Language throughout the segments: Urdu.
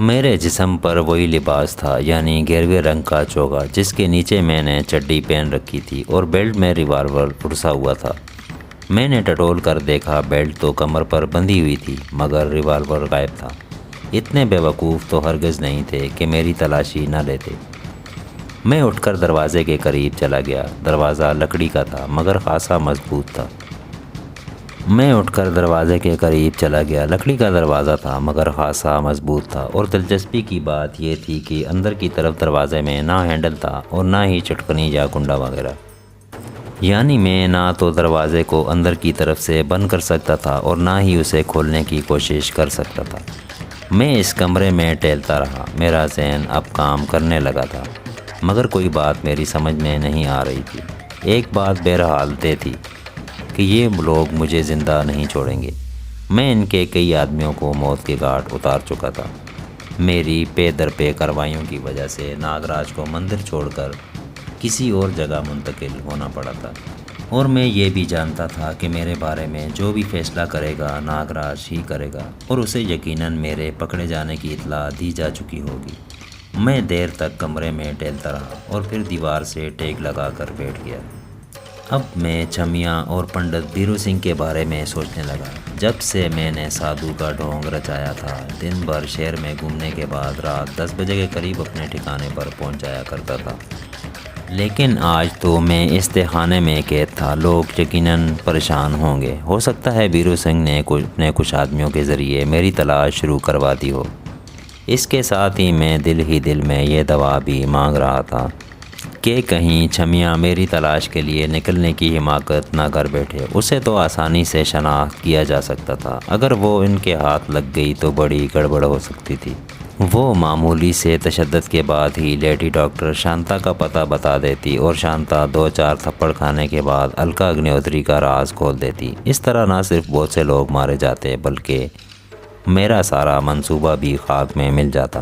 میرے جسم پر وہی لباس تھا، یعنی گیروے رنگ کا چوگا جس کے نیچے میں نے چڈی پہن رکھی تھی اور بیلٹ میں ریوالور پرسا ہوا تھا۔ میں نے ٹٹول کر دیکھا، بیلٹ تو کمر پر بندھی ہوئی تھی مگر ریوالور غائب تھا۔ اتنے بے وقوف تو ہرگز نہیں تھے کہ میری تلاشی نہ لیتے۔ میں اٹھ کر دروازے کے قریب چلا گیا۔ دروازہ لکڑی کا تھا مگر خاصا مضبوط تھا۔ لکڑی کا دروازہ تھا مگر خاصا مضبوط تھا، اور دلچسپی کی بات یہ تھی کہ اندر کی طرف دروازے میں نہ ہینڈل تھا اور نہ ہی چٹکنی یا کنڈا وغیرہ، یعنی میں نہ تو دروازے کو اندر کی طرف سے بند کر سکتا تھا اور نہ ہی اسے کھولنے کی کوشش کر سکتا تھا۔ میں اس کمرے میں ٹہلتا رہا۔ میرا ذہن اب کام کرنے لگا تھا مگر کوئی بات میری سمجھ میں نہیں آ رہی تھی۔ ایک بات بہرحال طے تھی کہ یہ لوگ مجھے زندہ نہیں چھوڑیں گے۔ میں ان کے کئی آدمیوں کو موت کے گھاٹ اتار چکا تھا۔ میری پے در پے کارروائیوں کی وجہ سے ناگراج کو مندر چھوڑ کر کسی اور جگہ منتقل ہونا پڑا تھا، اور میں یہ بھی جانتا تھا کہ میرے بارے میں جو بھی فیصلہ کرے گا ناگراج ہی کرے گا، اور اسے یقیناً میرے پکڑے جانے کی اطلاع دی جا چکی ہوگی۔ میں دیر تک کمرے میں ٹہلتا رہا اور پھر دیوار سے ٹیک لگا کر بیٹھ گیا۔ اب میں چھمیاں اور پنڈت بیرو سنگھ کے بارے میں سوچنے لگا۔ جب سے میں نے سادھو کا ڈھونگ رچایا تھا، دن بھر شہر میں گھومنے کے بعد رات 10 بجے کے قریب اپنے ٹھکانے پر پہنچ جایا کرتا تھا۔ لیکن آج تو میں اس تہخانے میں قید تھا۔ لوگ یقیناً پریشان ہوں گے۔ ہو سکتا ہے بیرو سنگھ نے اپنے کچھ آدمیوں کے ذریعے میری تلاش شروع کروا دی ہو۔ اس کے ساتھ ہی میں دل میں یہ دعا بھی مانگ رہا تھا کہ کہیں چھمیاں میری تلاش کے لیے نکلنے کی حماقت نہ کر بیٹھے۔ اسے تو آسانی سے شناخت کیا جا سکتا تھا۔ اگر وہ ان کے ہاتھ لگ گئی تو بڑی گڑبڑ ہو سکتی تھی۔ وہ معمولی سے تشدد کے بعد ہی لیڈی ڈاکٹر شانتا کا پتہ بتا دیتی، اور شانتا 2-4 تھپڑ کھانے کے بعد الکا اگنیہوتری کا راز کھول دیتی۔ اس طرح نہ صرف بہت سے لوگ مارے جاتے بلکہ میرا سارا منصوبہ بھی خاک میں مل جاتا۔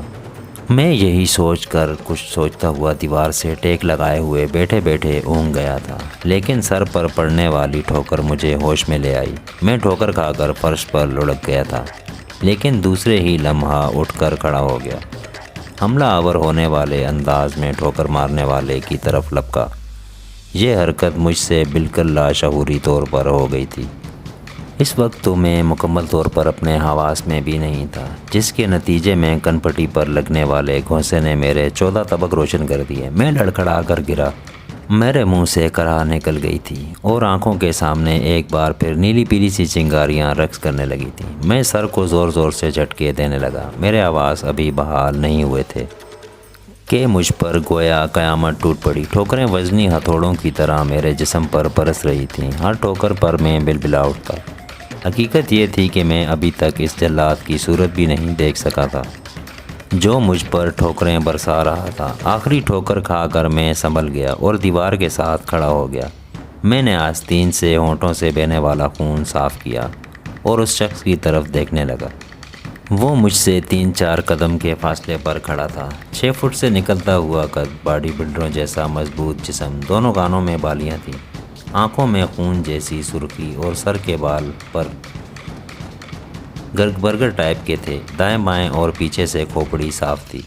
میں یہی سوچ کر کچھ سوچتا ہوا دیوار سے ٹیک لگائے ہوئے بیٹھے بیٹھے اونگ گیا تھا، لیکن سر پر پڑنے والی ٹھوکر مجھے ہوش میں لے آئی۔ میں ٹھوکر کھا کر فرش پر لڑک گیا تھا، لیکن دوسرے ہی لمحہ اٹھ کر کھڑا ہو گیا۔ حملہ آور ہونے والے انداز میں ٹھوکر مارنے والے کی طرف لپکا۔ یہ حرکت مجھ سے بالکل لاشعوری طور پر ہو گئی تھی۔ اس وقت تو میں مکمل طور پر اپنے حواس میں بھی نہیں تھا، جس کے نتیجے میں کنپٹی پر لگنے والے گھونسے نے میرے 14 طبق روشن کر دیے۔ میں لڑکھڑا کر گرا۔ میرے منہ سے کرا نکل گئی تھی اور آنکھوں کے سامنے ایک بار پھر نیلی پیلی سی چنگاریاں رقص کرنے لگی تھیں۔ میں سر کو زور زور سے جھٹکے دینے لگا۔ میرے آواز ابھی بحال نہیں ہوئے تھے کہ مجھ پر گویا قیامت ٹوٹ پڑی۔ ٹھوکریں وزنی ہتھوڑوں کی طرح میرے جسم پر برس رہی تھیں۔ ہر ٹھوکر پر میں بلبلا اٹھتا۔ حقیقت یہ تھی کہ میں ابھی تک اس جلاد کی صورت بھی نہیں دیکھ سکا تھا جو مجھ پر ٹھوکریں برسا رہا تھا۔ آخری ٹھوکر کھا کر میں سنبھل گیا اور دیوار کے ساتھ کھڑا ہو گیا۔ میں نے آستین سے ہونٹوں سے بہنے والا خون صاف کیا اور اس شخص کی طرف دیکھنے لگا۔ وہ مجھ سے 3-4 قدم کے فاصلے پر کھڑا تھا۔ 6 فٹ سے نکلتا ہوا قد، باڈی بلڈروں جیسا مضبوط جسم، دونوں کانوں میں بالیاں تھیں، آنکھوں میں خون جیسی سرخی، اور سر کے بال پر برگر ٹائپ کے تھے۔ دائیں بائیں اور پیچھے سے کھوپڑی صاف تھی۔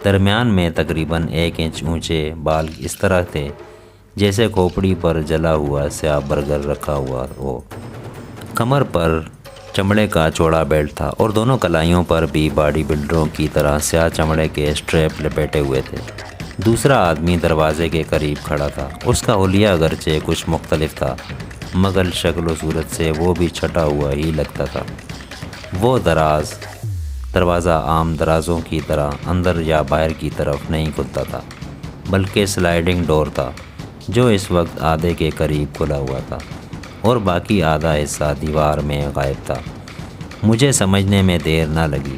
درمیان میں تقریباً 1 انچ اونچے بال اس طرح تھے جیسے کھوپڑی پر جلا ہوا سیاہ برگر رکھا ہوا ہو۔ کمر پر چمڑے کا چوڑا بیلٹ تھا اور دونوں کلائیوں پر بھی باڈی بلڈروں کی طرح سیاہ چمڑے کے اسٹریپ لپیٹے ہوئے تھے۔ دوسرا آدمی دروازے کے قریب کھڑا تھا۔ اس کا حلیہ اگرچہ کچھ مختلف تھا مگر شکل و صورت سے وہ بھی چھٹا ہوا ہی لگتا تھا۔ وہ دروازہ عام درازوں کی طرح اندر یا باہر کی طرف نہیں کھلتا تھا بلکہ سلائیڈنگ ڈور تھا جو اس وقت آدھے کے قریب کھلا ہوا تھا اور باقی آدھا حصہ دیوار میں غائب تھا۔ مجھے سمجھنے میں دیر نہ لگی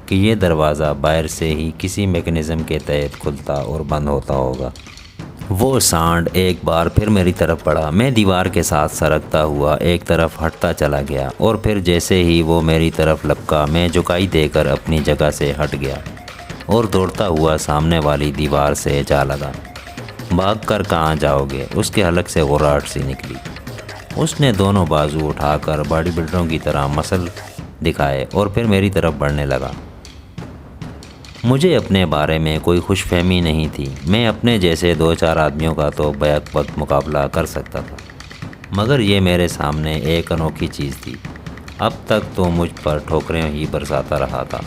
کہ یہ دروازہ باہر سے ہی کسی میکینزم کے تحت کھلتا اور بند ہوتا ہوگا۔ وہ سانڈ ایک بار پھر میری طرف پڑا۔ میں دیوار کے ساتھ سرکتا ہوا ایک طرف ہٹتا چلا گیا اور پھر جیسے ہی وہ میری طرف لپکا میں جھکائی دے کر اپنی جگہ سے ہٹ گیا اور دوڑتا ہوا سامنے والی دیوار سے جا لگا۔ بھاگ کر کہاں جاؤ گے؟ اس کے حلق سے غراٹ سی نکلی۔ اس نے دونوں بازو اٹھا کر باڈی بلڈروں کی طرح مسل دکھائے اور پھر میری طرف بڑھنے لگا۔ مجھے اپنے بارے میں کوئی خوش فہمی نہیں تھی، میں اپنے جیسے 2-4 آدمیوں کا تو بیک وقت مقابلہ کر سکتا تھا، مگر یہ میرے سامنے ایک انوکھی چیز تھی۔ اب تک تو مجھ پر ٹھوکریں ہی برساتا رہا تھا،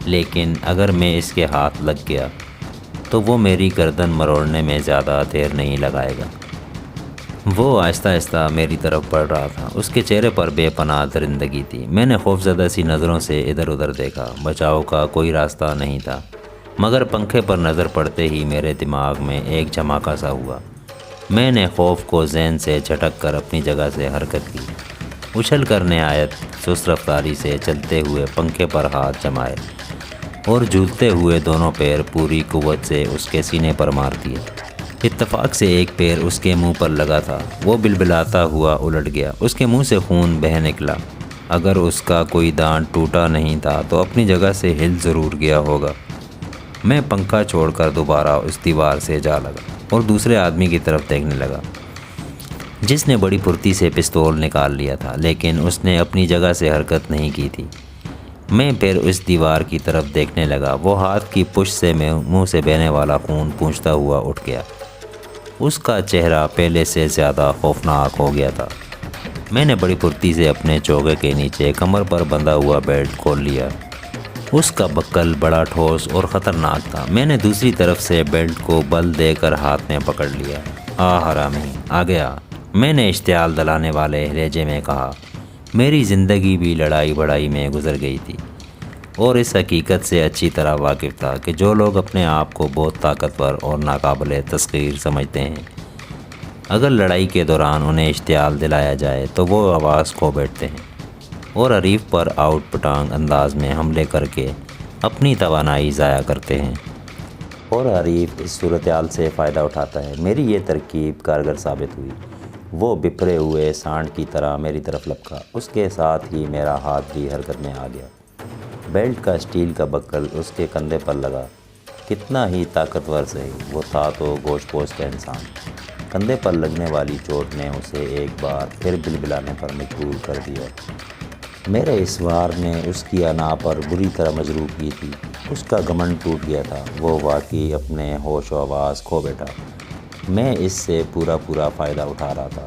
لیکن اگر میں اس کے ہاتھ لگ گیا تو وہ میری گردن مروڑنے میں زیادہ دیر نہیں لگائے گا۔ وہ آہستہ آہستہ میری طرف بڑھ رہا تھا، اس کے چہرے پر بے پناہ درندگی تھی۔ میں نے خوفزدہ سی نظروں سے ادھر ادھر دیکھا، بچاؤ کا کوئی راستہ نہیں تھا، مگر پنکھے پر نظر پڑتے ہی میرے دماغ میں ایک جھماکا سا ہوا۔ میں نے خوف کو ذہن سے جھٹک کر اپنی جگہ سے حرکت کی، اچھل کر نہایت سست رفتاری سے چلتے ہوئے پنکھے پر ہاتھ جمائے اور جھولتے ہوئے دونوں پیر پوری قوت سے اس کے سینے پر مار دیے۔ اتفاق سے ایک پیر اس کے منہ پر لگا تھا، وہ بلبلاتا ہوا الٹ گیا، اس کے منہ سے خون بہہ نکلا۔ اگر اس کا کوئی دانت ٹوٹا نہیں تھا تو اپنی جگہ سے ہل ضرور گیا ہوگا۔ میں پنکھا چھوڑ کر دوبارہ اس دیوار سے جا لگا اور دوسرے آدمی کی طرف دیکھنے لگا، جس نے بڑی پھرتی سے پستول نکال لیا تھا، لیکن اس نے اپنی جگہ سے حرکت نہیں کی تھی۔ میں پھر اس دیوار کی طرف دیکھنے لگا، وہ ہاتھ کی پشت سے منہ سے بہنے والا خون پونچھتا ہوا اٹھ گیا۔ اس کا چہرہ پہلے سے زیادہ خوفناک ہو گیا تھا۔ میں نے بڑی پھرتی سے اپنے چوغے کے نیچے کمر پر بندھا ہوا بیلٹ کھول لیا۔ اس کا بکل بڑا ٹھوس اور خطرناک تھا۔ میں نے دوسری طرف سے بیلٹ کو بل دے کر ہاتھ میں پکڑ لیا۔ حرامی آ گیا، میں نے اشتعال دلانے والے لہجے میں کہا۔ میری زندگی بھی لڑائی بڑائی میں گزر گئی تھی اور اس حقیقت سے اچھی طرح واقف تھا کہ جو لوگ اپنے آپ کو بہت طاقتور اور ناقابل تسخیر سمجھتے ہیں، اگر لڑائی کے دوران انہیں اشتعال دلایا جائے تو وہ آواز کھو بیٹھتے ہیں اور حریف پر آؤٹ پٹانگ انداز میں حملے کر کے اپنی توانائی ضائع کرتے ہیں، اور حریف اس صورتحال سے فائدہ اٹھاتا ہے۔ میری یہ ترکیب کارگر ثابت ہوئی۔ وہ بپھرے ہوئے سانڈ کی طرح میری طرف لپکا، اس کے ساتھ ہی میرا ہاتھ بھی حرکت میں آ گیا۔ بیلٹ کا اسٹیل کا بکل اس کے کندھے پر لگا۔ کتنا ہی طاقتور سہی، وہ تھا تو گوشت پوش کا انسان۔ کندھے پر لگنے والی چوٹ نے اسے ایک بار پھر بلبلانے پر مجبور کر دیا۔ میرے اس وار نے اس کی انا پر بری طرح مجروح کی تھی۔ اس کا گھمنڈ ٹوٹ گیا تھا، وہ واقعی اپنے ہوش و حواس کھو بیٹھا۔ میں اس سے پورا فائدہ اٹھا رہا تھا۔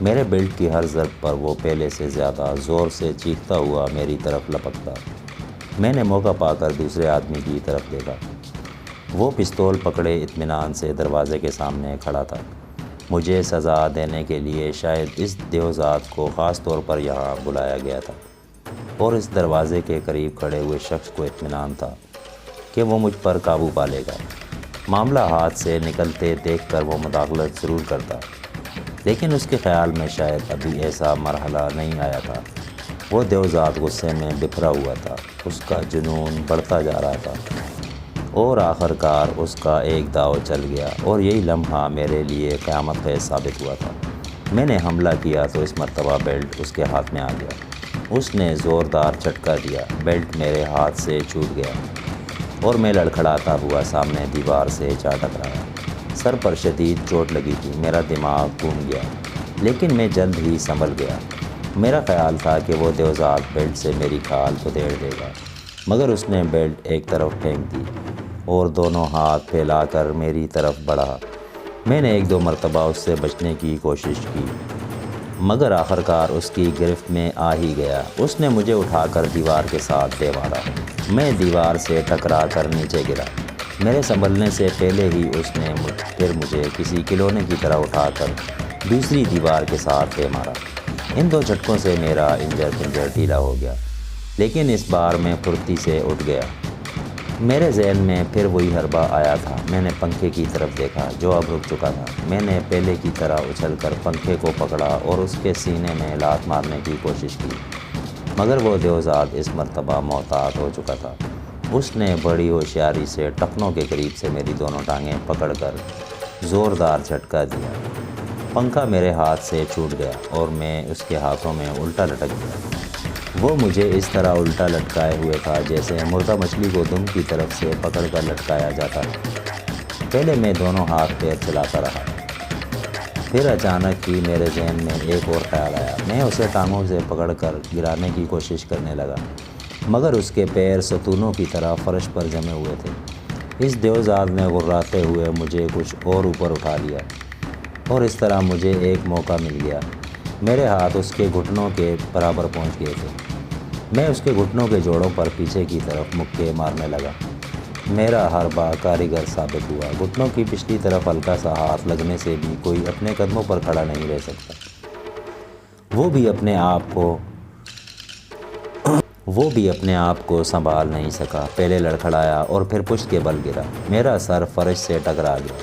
میرے بیلٹ کی ہر ضرب پر وہ پہلے سے زیادہ زور سے چیختا ہوا میری طرف لپکتا۔ میں نے موقع پا کر دوسرے آدمی کی طرف دیکھا۔ وہ پستول پکڑے اطمینان سے دروازے کے سامنے کھڑا تھا۔ مجھے سزا دینے کے لیے شاید اس دیوزات کو خاص طور پر یہاں بلایا گیا تھا، اور اس دروازے کے قریب کھڑے ہوئے شخص کو اطمینان تھا کہ وہ مجھ پر قابو پا لے گا۔ معاملہ ہاتھ سے نکلتے دیکھ کر وہ مداخلت ضرور کرتا، لیکن اس کے خیال میں شاید ابھی ایسا مرحلہ نہیں آیا تھا۔ وہ دیوزات غصے میں بکھرا ہوا تھا، اس کا جنون بڑھتا جا رہا تھا، اور آخر کار اس کا ایک داؤ چل گیا، اور یہی لمحہ میرے لیے قیامت خیز ثابت ہوا تھا۔ میں نے حملہ کیا تو اس مرتبہ بیلٹ اس کے ہاتھ میں آ گیا۔ اس نے زوردار جھٹکا دیا، بیلٹ میرے ہاتھ سے چھوٹ گیا اور میں لڑکھڑاتا ہوا سامنے دیوار سے جا ٹکرایا۔ سر پر شدید چوٹ لگی تھی، میرا دماغ گھوم گیا، لیکن میں جلد ہی سنبھل گیا۔ میرا خیال تھا کہ وہ دیوزات بیلٹ سے میری کھال ادھیڑ دے گا، مگر اس نے بیلٹ ایک طرف پھینک دی اور دونوں ہاتھ پھیلا کر میری طرف بڑھا۔ میں نے 1-2 مرتبہ اس سے بچنے کی کوشش کی، مگر آخر کار اس کی گرفت میں آ ہی گیا۔ اس نے مجھے اٹھا کر دیوار کے ساتھ دے مارا۔ میں دیوار سے ٹکرا کر نیچے گرا۔ میرے سنبھلنے سے پہلے ہی اس نے پھر مجھے کسی کھلونے کی طرح اٹھا کر دوسری دیوار کے ساتھ دے مارا۔ ان 2 جھٹکوں سے میرا پنجر ڈھیلا ہو گیا، لیکن اس بار میں پھرتی سے اٹھ گیا۔ میرے ذہن میں پھر وہی حربہ آیا تھا۔ میں نے پنکھے کی طرف دیکھا جو اب رک چکا تھا۔ میں نے پہلے کی طرح اچھل کر پنکھے کو پکڑا اور اس کے سینے میں لات مارنے کی کوشش کی، مگر وہ دیوزات اس مرتبہ محتاط ہو چکا تھا۔ اس نے بڑی ہوشیاری سے ٹخنوں کے قریب سے میری دونوں ٹانگیں پکڑ کر زوردار جھٹکا دیا۔ پنکھا میرے ہاتھ سے چھوٹ گیا اور میں اس کے ہاتھوں میں الٹا لٹک گیا۔ وہ مجھے اس طرح الٹا لٹکائے ہوئے تھا جیسے مردہ مچھلی کو دم کی طرف سے پکڑ کر لٹکایا جاتا ہے۔ پہلے میں دونوں ہاتھ پیر چلاتا رہا، پھر اچانک ہی میرے ذہن میں ایک اور خیال آیا۔ میں اسے ٹانگوں سے پکڑ کر گرانے کی کوشش کرنے لگا، مگر اس کے پیر ستونوں کی طرح فرش پر جمے ہوئے تھے۔ اس دیوزاد نے غراتے ہوئے مجھے کچھ اور اوپر اٹھا لیا اور اس طرح مجھے ایک موقع مل گیا۔ میرے ہاتھ اس کے گھٹنوں کے برابر پہنچ گئے تھے۔ میں اس کے گھٹنوں کے جوڑوں پر پیچھے کی طرف مکے مارنے لگا۔ میرا حربہ کاریگر ثابت ہوا۔ گھٹنوں کی پچھلی طرف ہلکا سا ہاتھ لگنے سے بھی کوئی اپنے قدموں پر کھڑا نہیں رہ سکتا۔ وہ بھی اپنے آپ کو سنبھال نہیں سکا۔ پہلے لڑکھڑایا اور پھر پشت کے بل گرا۔ میرا سر فرش سے ٹکرا گیا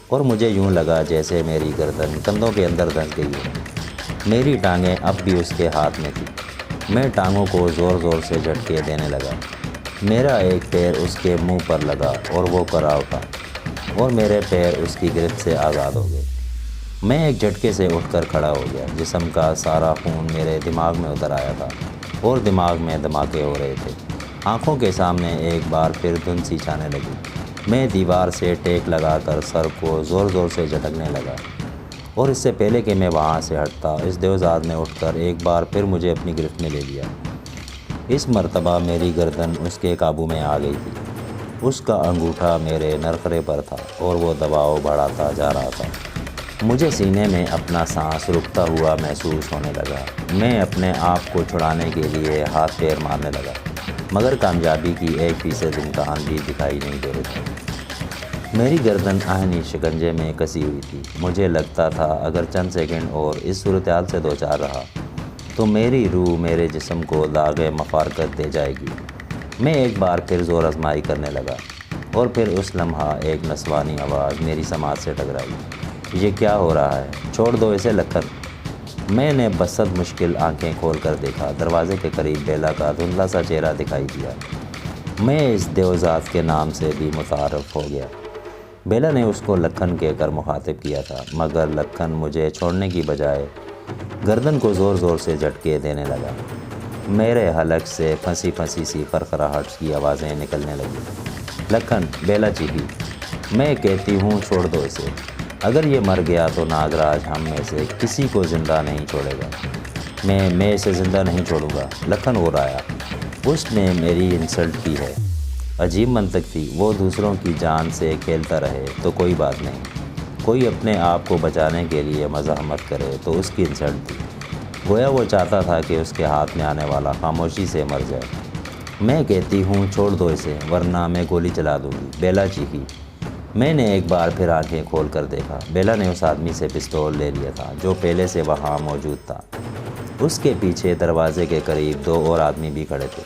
اور مجھے یوں لگا جیسے میری گردن کندھوں کے اندر دھنس گئی ہے۔ میری ٹانگیں اب بھی اس کے ہاتھ میں تھیں۔ میں ٹانگوں کو زور زور سے جھٹکے دینے لگا۔ میرا ایک پیر اس کے منہ پر لگا اور وہ کرا اٹھا اور میرے پیر اس کی گرفت سے آزاد ہو گئے۔ میں ایک جھٹکے سے اٹھ کر کھڑا ہو گیا۔ جسم کا سارا خون میرے دماغ میں اتر آیا تھا اور دماغ میں دھماکے ہو رہے تھے۔ آنکھوں کے سامنے ایک بار پھر دھند سی چھانے لگی۔ میں دیوار سے ٹیک لگا کر سر کو زور زور سے جھٹکنے لگا اور اس سے پہلے کہ میں وہاں سے ہٹتا، اس دیوزاد نے اٹھ کر ایک بار پھر مجھے اپنی گرفت میں لے لیا۔ اس مرتبہ میری گردن اس کے قابو میں آ گئی تھی۔ اس کا انگوٹھا میرے نرخرے پر تھا اور وہ دباؤ بڑھاتا جا رہا تھا۔ مجھے سینے میں اپنا سانس رکتا ہوا محسوس ہونے لگا۔ میں اپنے آپ کو چھڑانے کے لیے ہاتھ پیر مارنے لگا، مگر کامیابی کی 1% امکان بھی دکھائی نہیں دے رہا تھا۔ میری گردن آہنی شکنجے میں کسی ہوئی تھی۔ مجھے لگتا تھا اگر چند سیکنڈ اور اس صورتحال سے دوچار رہا تو میری روح میرے جسم کو داغ مفارقت دے جائے گی۔ میں ایک بار پھر زور آزمائی کرنے لگا اور پھر اس لمحہ ایک نسوانی آواز میری سماعت سے ٹکرائی۔ یہ کیا ہو رہا ہے؟ چھوڑ دو اسے لکھن۔ میں نے بسط مشکل آنکھیں کھول کر دیکھا۔ دروازے کے قریب بیلا کا دھندلا سا چہرہ دکھائی دیا۔ میں اس دیوزاد کے نام سے بھی متعارف ہو گیا۔ بیلا نے اس کو لکھن کہہ کر مخاطب کیا تھا، مگر لکھن مجھے چھوڑنے کی بجائے گردن کو زور زور سے جھٹکے دینے لگا۔ میرے حلق سے پھنسی پھنسی سی خرخراہٹ کی آوازیں نکلنے لگیں۔ لکھن، بیلا چیخی، میں کہتی ہوں چھوڑ دو اسے۔ اگر یہ مر گیا تو ناگراج ہم میں سے کسی کو زندہ نہیں چھوڑے گا۔ میں اسے زندہ نہیں چھوڑوں گا۔ لکھن غرایا۔ اس نے میری انسلٹ کی ہے۔ عجیب منطق تھی۔ وہ دوسروں کی جان سے کھیلتا رہے تو کوئی بات نہیں، کوئی اپنے آپ کو بچانے کے لیے مزاحمت کرے تو اس کی انسلٹ تھی۔ گویا وہ چاہتا تھا کہ اس کے ہاتھ میں آنے والا خاموشی سے مر جائے۔ میں کہتی ہوں چھوڑ دو اسے ورنہ میں گولی چلا دوں گی، بیلا چیخی۔ میں نے ایک بار پھر آنکھیں کھول کر دیکھا۔ بیلا نے اس آدمی سے پستول لے لیا تھا جو پہلے سے وہاں موجود تھا۔ اس کے پیچھے دروازے کے قریب 2 اور آدمی بھی کھڑے تھے۔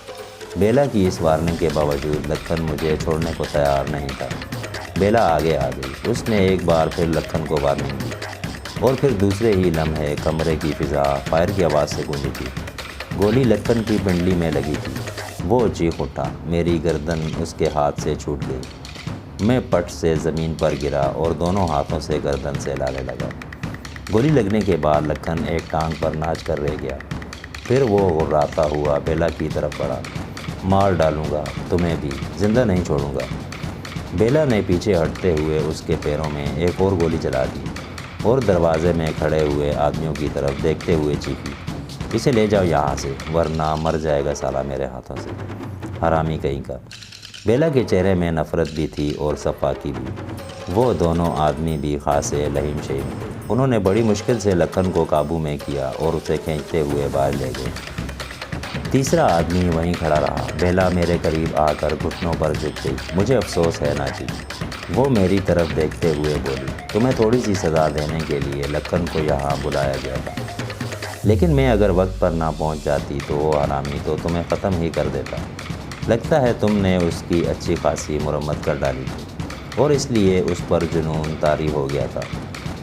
بیلا کی اس وارننگ کے باوجود لکھن مجھے چھوڑنے کو تیار نہیں تھا۔ بیلا آگے آ گئی۔ اس نے ایک بار پھر لکھن کو وارننگ دی اور پھر دوسرے ہی لمحے کمرے کی فضا فائر کی آواز سے گونجی تھی۔ گولی لکھن کی پنڈلی میں لگی تھی۔ وہ چیخ اٹھا۔ میری گردن اس کے ہاتھ سے چھوٹ گئی۔ میں پٹ سے زمین پر گرا اور دونوں ہاتھوں سے گردن سے لانے لگا۔ گولی لگنے کے بعد لکھن ایک ٹانگ پر ناچ کر رہ گیا۔ پھر وہ غراتا ہوا بیلا کی طرف بڑھا۔ مار ڈالوں گا تمہیں بھی، زندہ نہیں چھوڑوں گا۔ بیلا نے پیچھے ہٹتے ہوئے اس کے پیروں میں ایک اور گولی چلا دی اور دروازے میں کھڑے ہوئے آدمیوں کی طرف دیکھتے ہوئے چیخی، اسے لے جاؤ یہاں سے ورنہ مر جائے گا سالہ میرے ہاتھوں سے، حرامی کہیں کا۔ بیلا کے چہرے میں نفرت بھی تھی اور صفاقی بھی۔ وہ دونوں آدمی بھی خاصے لہیم شہیم تھے۔ انہوں نے بڑی مشکل سے لکھن کو قابو میں کیا اور اسے کھینچتے ہوئے باہر لے گئے۔ تیسرا آدمی وہیں کھڑا رہا۔ بیلا میرے قریب آ کر گھٹنوں پر جھک گئی۔ مجھے افسوس ہے ناجی، وہ میری طرف دیکھتے ہوئے بولی، تمہیں تھوڑی سی سزا دینے کے لیے لکھن کو یہاں بلایا گیا تھا، لیکن میں اگر وقت پر نہ پہنچ جاتی تو وہ حرامی تو تمہیں ختم ہی کر دیتا۔ لگتا ہے تم نے اس کی اچھی خاصی مرمت کر ڈالی تھی اور اس لیے اس پر جنون طاری ہو گیا تھا۔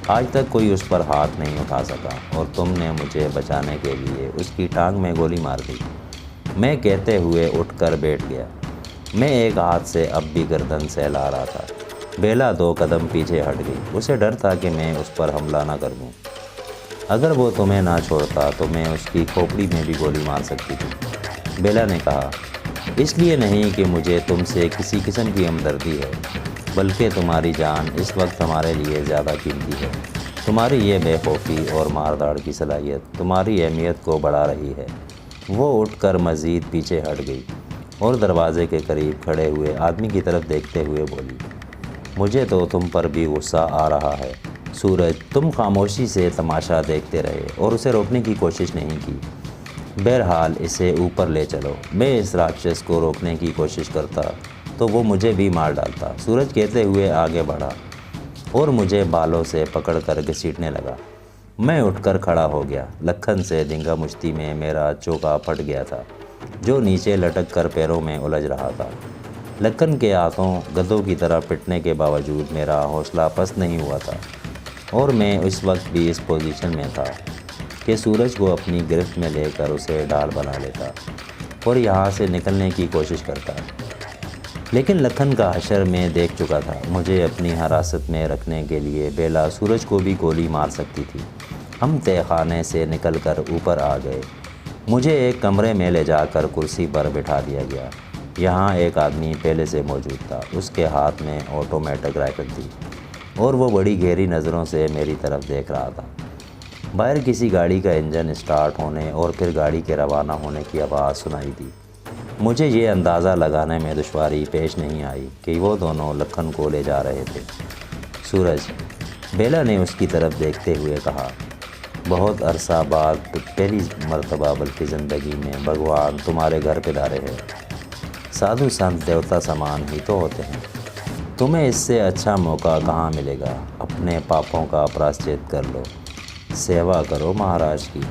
آج تک کوئی اس پر ہاتھ نہیں اٹھا سکا اور تم نے مجھے بچانے کے لیے اس کی ٹانگ میں گولی مار دی۔ میں کہتے ہوئے اٹھ کر بیٹھ گیا۔ میں ایک ہاتھ سے اب بھی گردن سہلا رہا تھا۔ بیلا 2 قدم پیچھے ہٹ گئی۔ اسے ڈر تھا کہ میں اس پر حملہ نہ کر دوں۔ اگر وہ تمہیں نہ چھوڑتا تو میں اس کی کھوپڑی میں بھی گولی مار سکتی تھی، بیلا نے کہا۔ اس لیے نہیں کہ مجھے تم سے کسی قسم کی ہمدردی ہے، بلکہ تمہاری جان اس وقت ہمارے لیے زیادہ قیمتی ہے۔ تمہاری یہ بے خوفی اور مارداڑ کی صلاحیت تمہاری اہمیت کو بڑھا رہی ہے۔ وہ اٹھ کر مزید پیچھے ہٹ گئی۔ اور دروازے کے قریب کھڑے ہوئے آدمی کی طرف دیکھتے ہوئے بولی، مجھے تو تم پر بھی غصہ آ رہا ہے سورج۔ تم خاموشی سے تماشا دیکھتے رہے اور اسے روکنے کی کوشش نہیں کی۔ بہرحال اسے اوپر لے چلو، میں اس راکشس کو روکنے کی کوشش کرتا تو وہ مجھے بھی مار ڈالتا، سورج کہتے ہوئے آگے بڑھا اور مجھے بالوں سے پکڑ کر گھسیٹنے لگا۔ میں اٹھ کر کھڑا ہو گیا۔ لکھن سے دنگا مشتی میں میرا چوکا پھٹ گیا تھا جو نیچے لٹک کر پیروں میں الجھ رہا تھا۔ لکھن کے ہاتھوں گدھوں کی طرح پٹنے کے باوجود میرا حوصلہ پست نہیں ہوا تھا اور میں اس وقت بھی اس پوزیشن میں تھا کہ سورج کو اپنی گرفت میں لے کر اسے ڈال بنا لیتا اور یہاں سے نکلنے کی کوشش کرتا، لیکن لکھن کا حشر میں دیکھ چکا تھا۔ مجھے اپنی حراست میں رکھنے کے لیے بیلا سورج کو بھی گولی مار سکتی تھی۔ ہم تہہ خانے سے نکل کر اوپر آ گئے۔ مجھے ایک کمرے میں لے جا کر کرسی پر بٹھا دیا گیا۔ یہاں ایک آدمی پہلے سے موجود تھا، اس کے ہاتھ میں آٹومیٹک رائفل تھی اور وہ بڑی گہری نظروں سے میری طرف دیکھ رہا تھا۔ باہر کسی گاڑی کا انجن اسٹارٹ ہونے اور پھر گاڑی کے روانہ ہونے کی آواز سنائی دی۔ مجھے یہ اندازہ لگانے میں دشواری پیش نہیں آئی کہ وہ دونوں لکھن کو لے جا رہے تھے۔ سورج، بیلا نے اس کی طرف دیکھتے ہوئے کہا، بہت عرصہ بعد پہلی مرتبہ بلکہ زندگی میں بھگوان تمہارے گھر پدھارے ہیں۔ سادھو سنت دیوتا سامان ہی تو ہوتے ہیں، تمہیں اس سے اچھا موقع کہاں ملے گا۔ اپنے پاپوں کا پراشچت کر لو، سیوا کرو مہاراج کی۔